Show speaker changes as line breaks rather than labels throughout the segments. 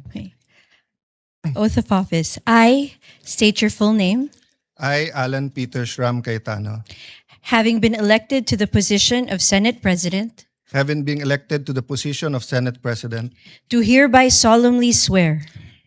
Okay. Oath of office. I state your full name,
I, Alan Peter Shram Cayetano,
having been elected to the position of Senate President,
having been elected to the position of Senate President,
do hereby solemnly swear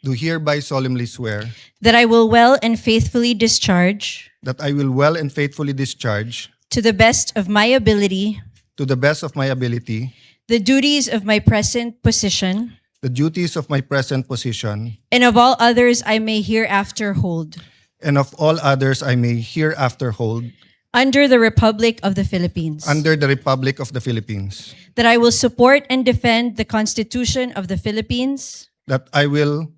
do hereby solemnly swear
that I will well and faithfully discharge,
that I will well and faithfully discharge,
to the best of my ability,
to the best of my ability,
the duties of my present position
the duties of my present position,
and of all others I may hereafter hold,
and of all others I may hereafter hold,
under the Republic of the Philippines.
under the Republic of the Philippines,
That I will support and defend the Constitution of the Philippines,
that I will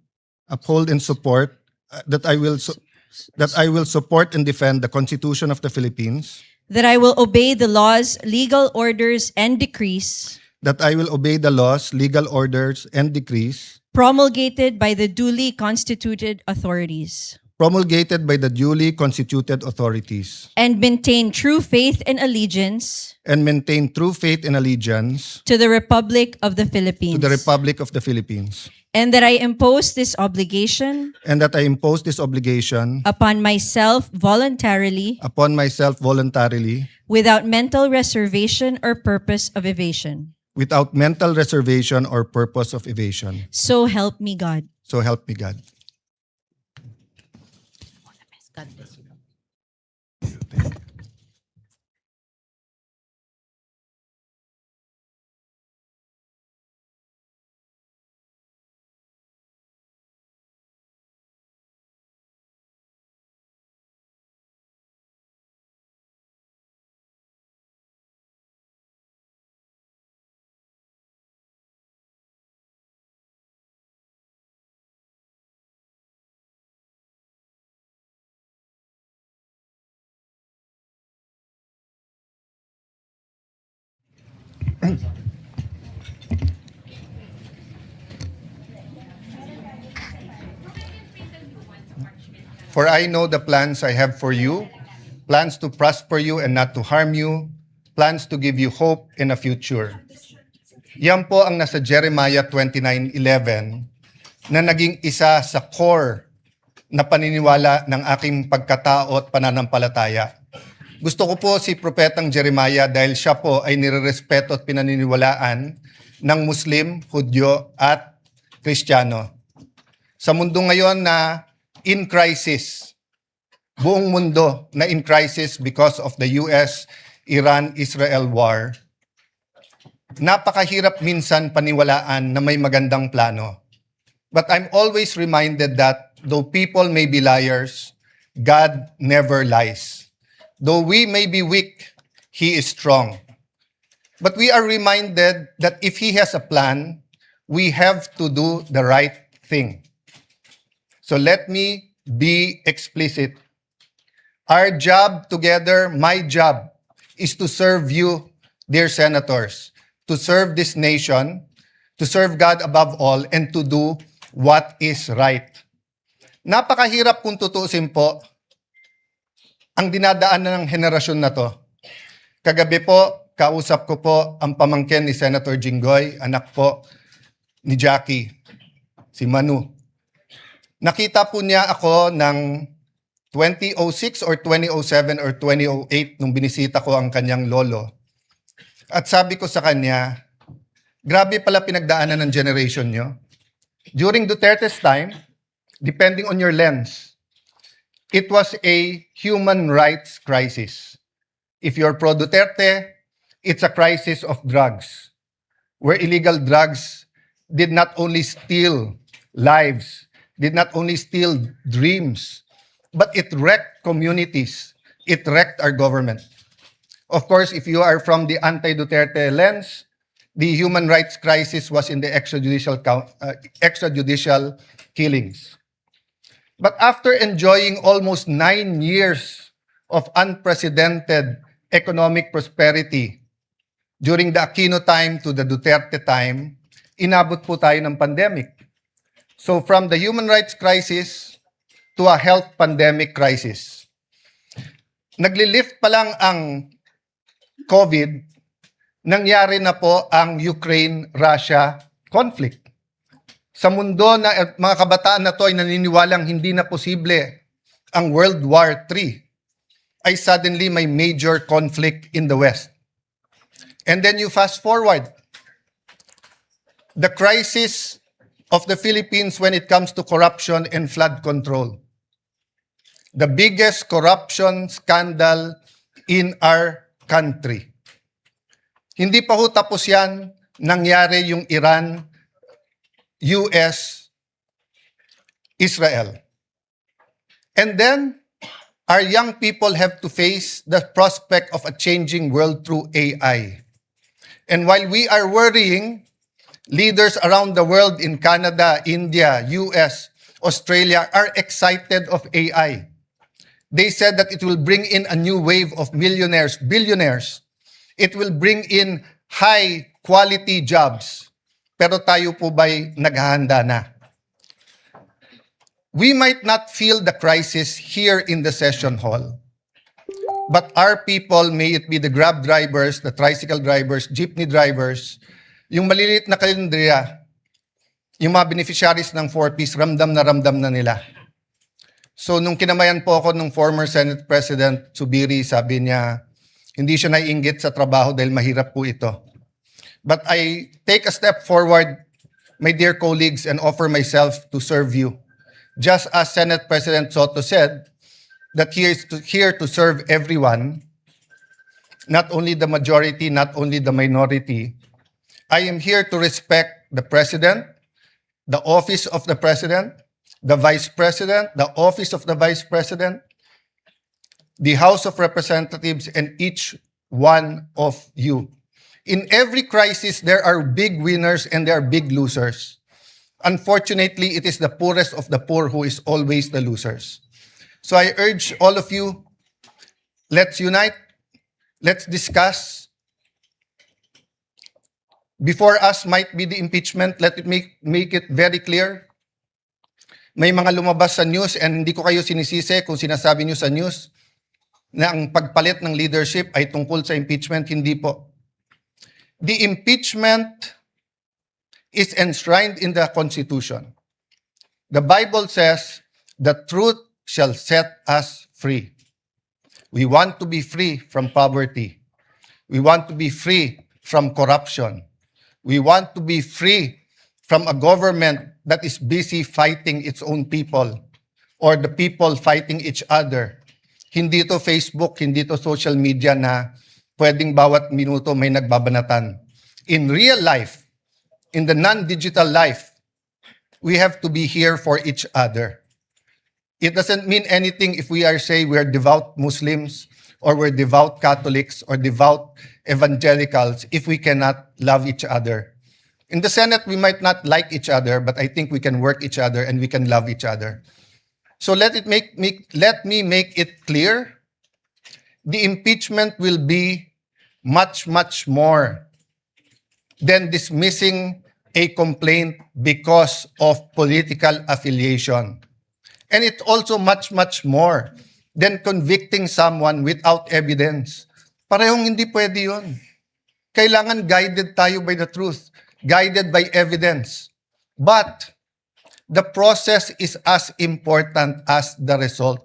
uphold and support, that I will support and defend the Constitution of the Philippines,
that I will obey the laws, legal orders, and decrees
that I will obey the laws, legal orders, and decrees
promulgated by the duly constituted authorities,
promulgated by the duly constituted authorities,
and maintain true faith and allegiance
and maintain true faith and allegiance
to the Republic of the
to
Philippines.
the Republic of the Philippines,
And that I impose this obligation
and that I impose this obligation
upon myself voluntarily,
upon myself voluntarily,
without mental reservation or purpose of evasion.
without mental reservation or purpose of evasion.
So help me God.
So help me God.
God bless you.
For I know the plans I have for you, plans to prosper you and not to harm you, plans to give you hope in a future. Yan po ang nasa Jeremiah 29:11 na naging isa sa core na paniniwala ng aking pagkatao at pananampalataya. Gusto ko po si Propetang Jeremiah dahil siya po ay nirerespeto at pinaniniwalaan ng Muslim, Hudyo at Kristiyano. Sa mundo ngayon na in crisis, buong mundo na in crisis because of the US-Iran-Israel war, napakahirap minsan paniwalaan na may magandang plano. But I'm always reminded that though people may be liars, God never lies. Though we may be weak, He is strong. But we are reminded that if He has a plan, we have to do the right thing. So let me be explicit. Our job together, my job, is to serve you, dear senators, to serve this nation, to serve God above all, and to do what is right. Napakahirap kung tutuusin po ang dinadaanan ng henerasyon na to. Kagabi po, kausap ko po ang pamangkin ni Senator Jinggoy, anak po ni Jackie, si Manu. Nakita po niya ako ng 2006 or 2007 or 2008 nung binisita ko ang kanyang lolo. At sabi ko sa kanya, grabe pala pinagdaanan ng generation nyo. During Duterte's time, depending on your lens, it was a human rights crisis. If you're pro-Duterte, it's a crisis of drugs, where illegal drugs did not only steal lives, did not only steal dreams, but it wrecked communities. It wrecked our government. Of course, if you are from the anti-Duterte lens, the human rights crisis was in the extrajudicial killings. But after enjoying almost 9 years of unprecedented economic prosperity during the Aquino time to the Duterte time, inabot po tayo ng pandemic. So from the human rights crisis to a health pandemic crisis. Nagli-lift pa lang ang COVID, nangyari na po ang Ukraine-Russia conflict. Sa mundo na mga kabataan na to ay naniniwalang hindi na posible ang World War III, ay suddenly may major conflict in the West. And then you fast forward, the crisis of the Philippines when it comes to corruption and flood control. The biggest corruption scandal in our country. Hindi pa ho tapos yan, nangyari yung Iran, US, Israel. And then, our young people have to face the prospect of a changing world through AI. And while we are worrying, leaders around the world in Canada, India, US, Australia are excited of AI. They said that it will bring in a new wave of millionaires, billionaires. It will bring in high-quality jobs. Pero tayo po ba'y naghahanda na? We might not feel the crisis here in the session hall. But our people, may it be the Grab drivers, the tricycle drivers, jeepney drivers, yung maliliit na kalendriya, yung mga beneficiaries ng 4Ps, ramdam na nila. So nung kinamayan po ako ng former Senate President Zubiri, sabi niya, hindi siya naiinggit sa trabaho dahil mahirap po ito. But I take a step forward, my dear colleagues, and offer myself to serve you. Just as Senate President Soto said, that he is here to serve everyone, not only the majority, not only the minority. I am here to respect the President, the office of the President, the Vice President, the office of the Vice President, the House of Representatives, and each one of you. In every crisis, there are big winners and there are big losers. Unfortunately, it is the poorest of the poor who is always the losers. So I urge all of you, let's unite, let's discuss. Before us might be the impeachment, let it make it very clear. May mga lumabas sa news and hindi ko kayo sinisisi kung sinasabi nyo sa news na ang pagpalit ng leadership ay tungkol sa impeachment, hindi po. The impeachment is enshrined in the Constitution. The Bible says, the truth shall set us free. We want to be free from poverty. We want to be free from corruption. We want to be free from a government that is busy fighting its own people or the people fighting each other. Hindi to Facebook, hindi to social media na pwedeng bawat minuto may nagbabanatan. In real life, in the non-digital life, we have to be here for each other. It doesn't mean anything if we are, say, we're devout Muslims or we're devout Catholics or devout evangelicals if we cannot love each other. In the Senate, we might not like each other, but I think we can work each other and we can love each other. So let me make it clear, the impeachment will be much, much more than dismissing a complaint because of political affiliation. And it's also much, much more than convicting someone without evidence. Parehong hindi pwede yun. Kailangan guided tayo by the truth, guided by evidence. But the process is as important as the result.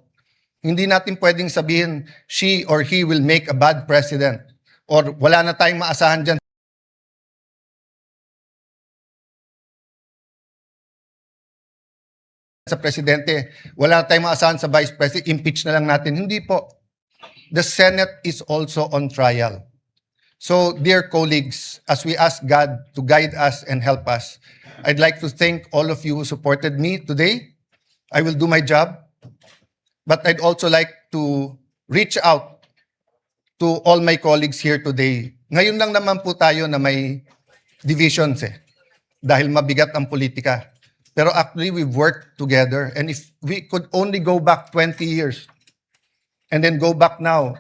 Hindi natin pwedeng sabihin, she or he will make a bad president or wala na tayong maasahan dyan sa presidente, wala na tayong maasahan sa vice president, impeach na lang natin. Hindi po. The Senate is also on trial. So, dear colleagues, as we ask God to guide us and help us, I'd like to thank all of you who supported me today. I will do my job. But I'd also like to reach out to all my colleagues here today. Ngayon lang naman po tayo na may divisions dahil mabigat ang politika. Pero actually, we've worked together. And if we could only go back 20 years and then go back now,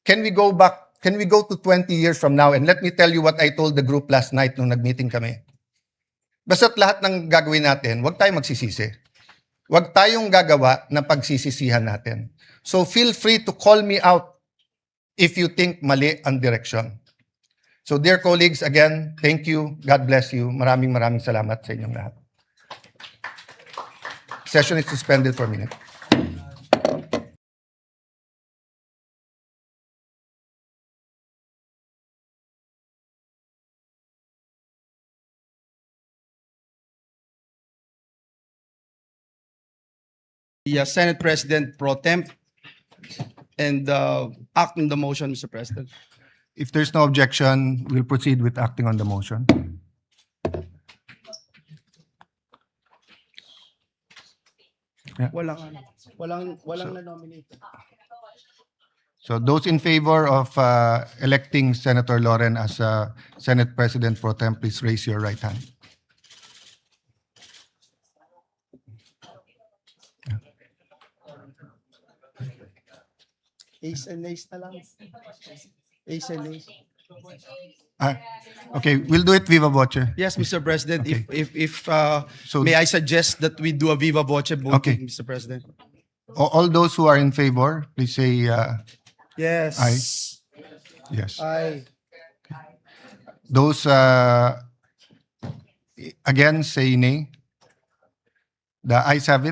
can we go to 20 years from now? And let me tell you what I told the group last night nung nag-meeting kami. Basta't lahat ng gagawin natin, huwag tayong magsisisi. Huwag tayong gagawa na pagsisisihan natin. So feel free to call me out if you think mali ang direction. So dear colleagues, again, thank you. God bless you. Maraming salamat sa inyong lahat. Session is suspended for a minute.
The Senate President pro temp and act on the motion, Mr. President.
If there's no objection, we'll proceed with acting on the motion.
Walang na-nominate.
So those in favor of electing Senator Loren as Senate President pro tem, please raise your right hand.
Ace and ace na lang. Ace and ace.
Okay, we'll do it viva voce.
Yes, Mr. President.
Okay.
If
So-
may I suggest that we do a viva voce voting,
Okay.
Mr. President?
All those who are in favor, please say
Yes.
Aye. yes.
Aye.
Those against say nay. The ayes have it.